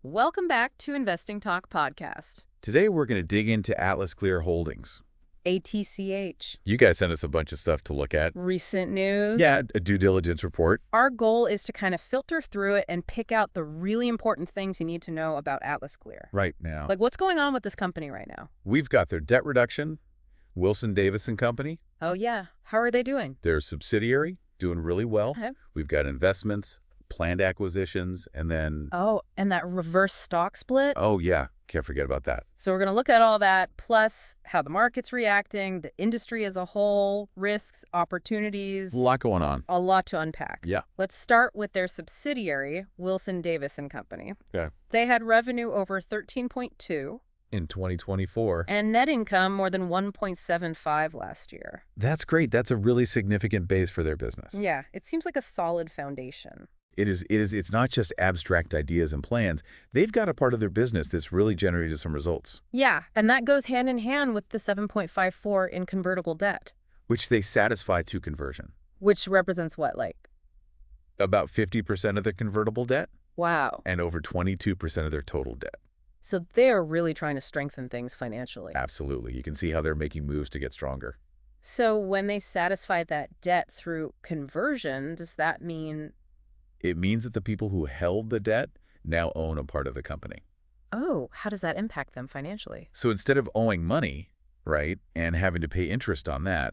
Welcome back to Investing Talk Podcast. Today, we're going to dig into AtlasClear Holdings. ATCH. You guys sent us a bunch of stuff to look at. Recent news. Yeah, a due diligence report. Our goal is to kind of filter through it and pick out the really important things you need to know about AtlasClear. Right now. Like, what's going on with this company right now? We've got their debt reduction, Wilson Davis & Company. Oh, yeah. How are they doing? Their subsidiary, doing really well. Okay. We've got investments, planned acquisitions, and then... Oh, and that reverse stock split? Oh, yeah. Can't forget about that. So we're going to look at all that, plus how the market's reacting, the industry as a whole, risks, opportunities. A lot going on. A lot to unpack. Yeah. Let's start with their subsidiary, Wilson Davis & Company. Okay. They had revenue over 13.2 In 2024. and net income more than 1.75 last year. That's great. That's a really significant base for their business. Yeah, it seems like a solid foundation. It's not just abstract ideas and plans. They've got a part of their business that's really generated some results, Yeah, and that goes hand in hand with the 7.54 in convertible debt, which they satisfy to conversion. which represents what, like? About 50% of their convertible debt Wow. and over 22% of their total debt. So they're really trying to strengthen things financially. Absolutely. You can see how they're making moves to get stronger. So when they satisfy that debt through conversion, does that mean... It means that the people who held the debt now own a part of the company. Oh, how does that impact them financially? So instead of owing money, right, and having to pay interest on that,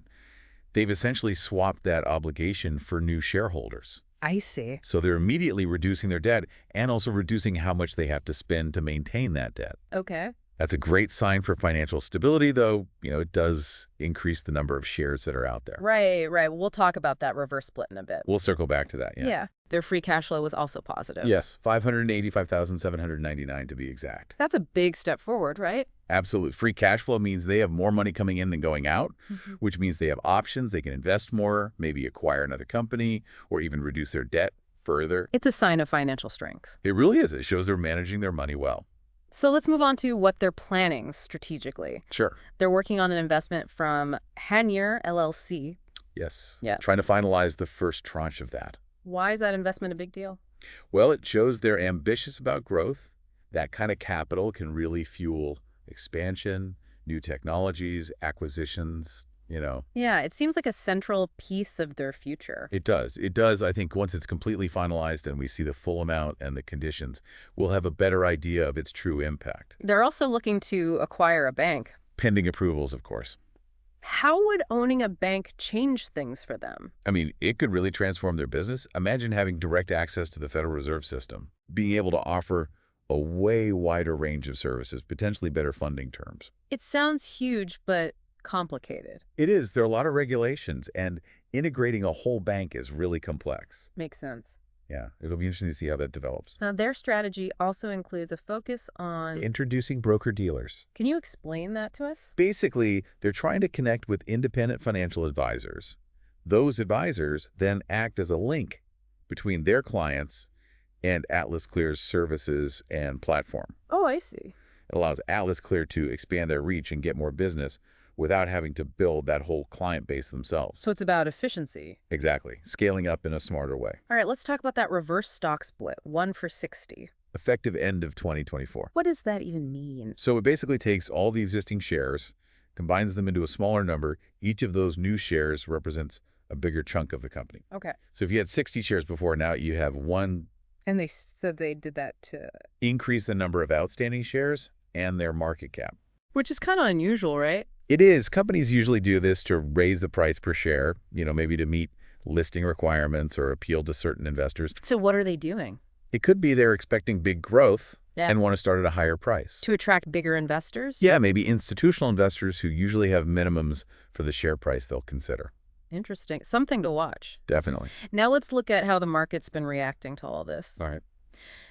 they've essentially swapped that obligation for new shareholders. I see. So they're immediately reducing their debt and also reducing how much they have to spend to maintain that debt. Okay. That's a great sign for financial stability, though, it does increase the number of shares that are out there. Right. We'll talk about that reverse split in a bit. We'll circle back to that, yeah. Yeah. Their free cash flow was also positive. Yes, $585,799 to be exact. That's a big step forward, right? Absolute. Free cash flow means they have more money coming in than going out, Mm-hmm. which means they have options. They can invest more, maybe acquire another company, or even reduce their debt further. It's a sign of financial strength. It really is. It shows they're managing their money well. So let's move on to what they're planning strategically. Sure. They're working on an investment from Hanier LLC. Yes. Yeah. Trying to finalize the first tranche of that. Why is that investment a big deal? Well, it shows they're ambitious about growth. That kind of capital can really fuel expansion, new technologies, acquisitions, Yeah, it seems like a central piece of their future. It does. It does. I think once it's completely finalized and we see the full amount and the conditions, we'll have a better idea of its true impact. They're also looking to acquire a bank. Pending approvals, of course. How would owning a bank change things for them? I mean, it could really transform their business. Imagine having direct access to the Federal Reserve System, being able to offer a way wider range of services, potentially better funding terms. It sounds huge, but complicated. It is. There are a lot of regulations, and integrating a whole bank is really complex. Makes sense. Yeah, it'll be interesting to see how that develops. Now, their strategy also includes a focus on... Introducing broker-dealers. Can you explain that to us? Basically, they're trying to connect with independent financial advisors. Those advisors then act as a link between their clients and AtlasClear's services and platform. Oh, I see. It allows AtlasClear to expand their reach and get more business without having to build that whole client base themselves. So it's about efficiency. Exactly. Scaling up in a smarter way. All right, let's talk about that reverse stock split, 1 for 60. Effective end of 2024. What does that even mean? So it basically takes all the existing shares, combines them into a smaller number. Each of those new shares represents a bigger chunk of the company. Okay. So if you had 60 shares before, now you have one. And they said they did that to... Increase the number of outstanding shares and their market cap. Which is kind of unusual, right? It is. Companies usually do this to raise the price per share, maybe to meet listing requirements or appeal to certain investors. So what are they doing? It could be they're expecting big growth Yeah. and want to start at a higher price. To attract bigger investors? Yeah, maybe institutional investors who usually have minimums for the share price they'll consider. Interesting. Something to watch. Definitely. Now let's look at how the market's been reacting to all this. All right.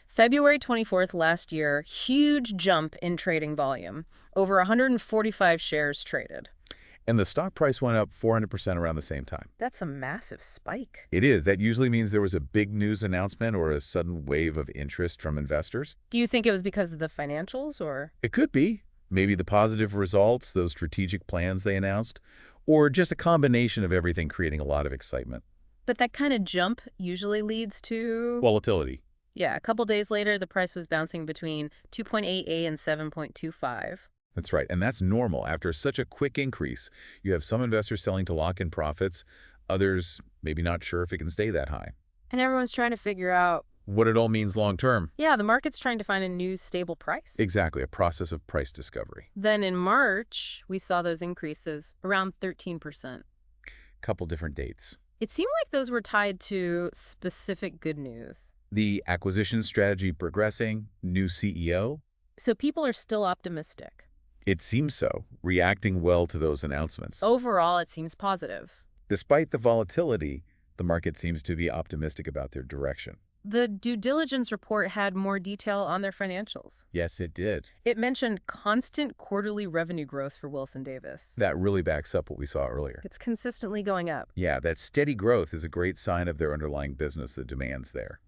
February 24th last year, huge jump in trading volume. Over 145 shares traded. And the stock price went up 400% around the same time. That's a massive spike. It is. That usually means there was a big news announcement or a sudden wave of interest from investors. Do you think it was because of the financials or? It could be. Maybe the positive results, those strategic plans they announced, or just a combination of everything creating a lot of excitement. But that kind of jump usually leads to... Volatility. Yeah, a couple days later, the price was bouncing between 2.88 and 7.25. That's right, and that's normal. After such a quick increase, you have some investors selling to lock in profits, others maybe not sure if it can stay that high. And everyone's trying to figure out, What it all means long term. yeah, the market's trying to find a new stable price. Exactly, a process of price discovery. Then in March, we saw those increases around 13%. Couple different dates. It seemed like those were tied to specific good news. The acquisition strategy progressing, new CEO. So people are still optimistic. It seems so, reacting well to those announcements. Overall, it seems positive. Despite the volatility, the market seems to be optimistic about their direction. The due diligence report had more detail on their financials. Yes, it did. It mentioned constant quarterly revenue growth for Wilson Davis. That really backs up what we saw earlier. It's consistently going up. Yeah, that steady growth is a great sign of their underlying business, the demand's there.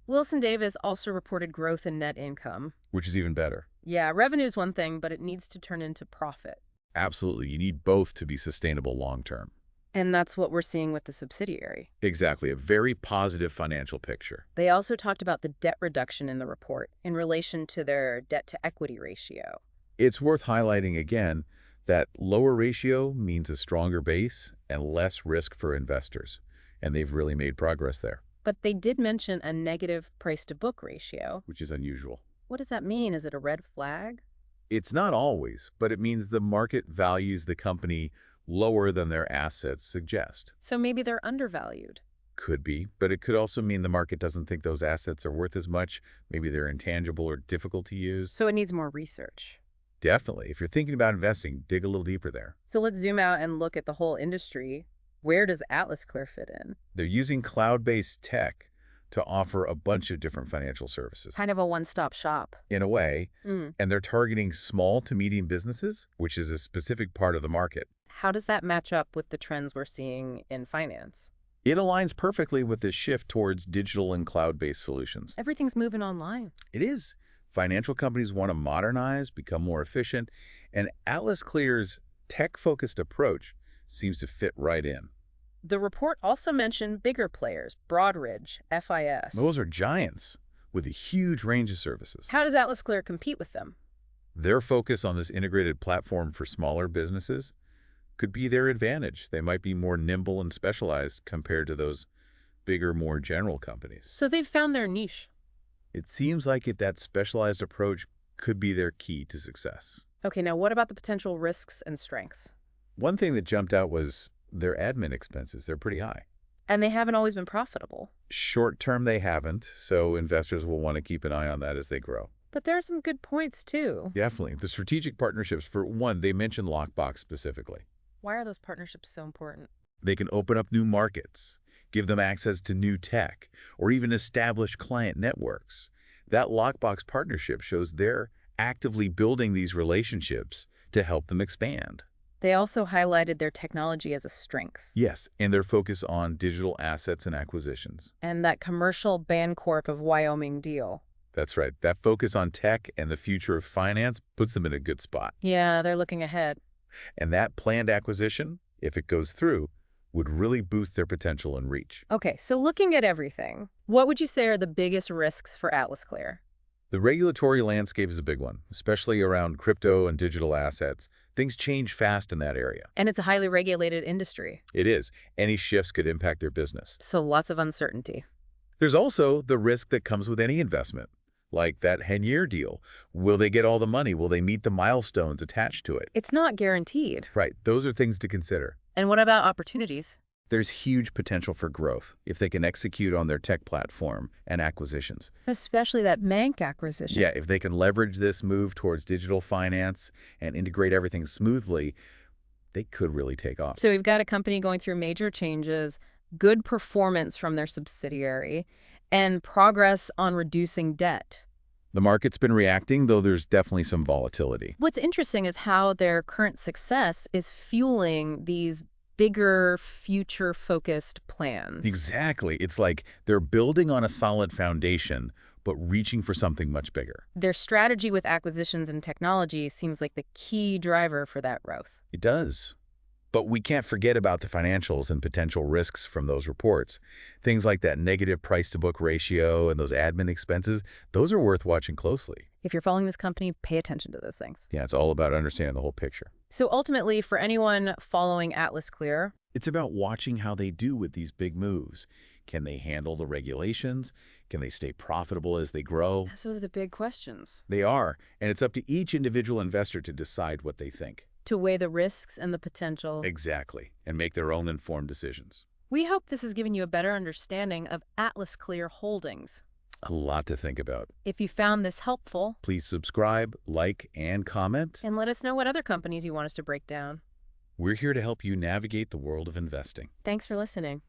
Wilson Davis also reported growth in net income. Which is even better. Yeah, revenue is one thing, but it needs to turn into profit. Absolutely, you need both to be sustainable long term. And that's what we're seeing with the subsidiary. Exactly, a very positive financial picture. They also talked about the debt reduction in the report in relation to their debt-to-equity ratio. It's worth highlighting again that lower ratio means a stronger base and less risk for investors, and they've really made progress there. But they did mention a negative price-to-book ratio. Which is unusual. What does that mean? Is it a red flag? It's not always, but it means the market values the company lower than their assets suggest. So maybe they're undervalued. Could be, but it could also mean the market doesn't think those assets are worth as much. Maybe they're intangible or difficult to use. So it needs more research. Definitely. If you're thinking about investing, dig a little deeper there. So let's zoom out and look at the whole industry. Where does AtlasClear fit in? They're using cloud-based tech to offer a bunch of different financial services. Kind of a one-stop shop. In a way, and they're targeting small to medium businesses, which is a specific part of the market. How does that match up with the trends we're seeing in finance? It aligns perfectly with this shift towards digital and cloud-based solutions. Everything's moving online. It is. Financial companies want to modernize, become more efficient, and AtlasClear's tech-focused approach seems to fit right in. The report also mentioned bigger players, Broadridge, FIS. Those are giants with a huge range of services. How does AtlasClear compete with them? Their focus on this integrated platform for smaller businesses could be their advantage. They might be more nimble and specialized compared to those bigger, more general companies. So they've found their niche. It seems like that specialized approach could be their key to success. Okay, now what about the potential risks and strengths? One thing that jumped out was their admin expenses. They're pretty high. And they haven't always been profitable. Short term, they haven't, so investors will want to keep an eye on that as they grow. But there are some good points, too. Definitely. The strategic partnerships, for one, they mentioned Lockbox specifically. Why are those partnerships so important? They can open up new markets, give them access to new tech, or even establish client networks. That Lockbox partnership shows they're actively building these relationships to help them expand. They also highlighted their technology as a strength. Yes, and their focus on digital assets and acquisitions. And that commercial Bancorp of Wyoming deal. That's right. That focus on tech and the future of finance puts them in a good spot. Yeah, they're looking ahead. And that planned acquisition, if it goes through, would really boost their potential and reach. Okay, so looking at everything, what would you say are the biggest risks for AtlasClear? The regulatory landscape is a big one, especially around crypto and digital assets. Things change fast in that area. And it's a highly regulated industry. It is. Any shifts could impact their business. So lots of uncertainty. There's also the risk that comes with any investment, like that 10-year deal. Will they get all the money? Will they meet the milestones attached to it? It's not guaranteed. Right. Those are things to consider. And what about opportunities? There's huge potential for growth if they can execute on their tech platform and acquisitions. Especially that bank acquisition. Yeah, if they can leverage this move towards digital finance and integrate everything smoothly, they could really take off. So we've got a company going through major changes, good performance from their subsidiary, and progress on reducing debt. The market's been reacting, though there's definitely some volatility. What's interesting is how their current success is fueling these bigger, future-focused plans. Exactly. It's like they're building on a solid foundation, but reaching for something much bigger. Their strategy with acquisitions and technology seems like the key driver for that growth. It does. But we can't forget about the financials and potential risks from those reports. Things like that negative price-to-book ratio and those admin expenses, those are worth watching closely. If you're following this company, pay attention to those things. Yeah, it's all about understanding the whole picture. So ultimately, for anyone following AtlasClear, It's about watching how they do with these big moves. Can they handle the regulations? Can they stay profitable as they grow? those are the big questions. They are, and it's up to each individual investor to decide what they think. To weigh the risks and the potential. Exactly, and make their own informed decisions. We hope this has given you a better understanding of AtlasClear Holdings. A lot to think about. If you found this helpful, Please subscribe, like, and comment. and let us know what other companies you want us to break down. We're here to help you navigate the world of investing. Thanks for listening.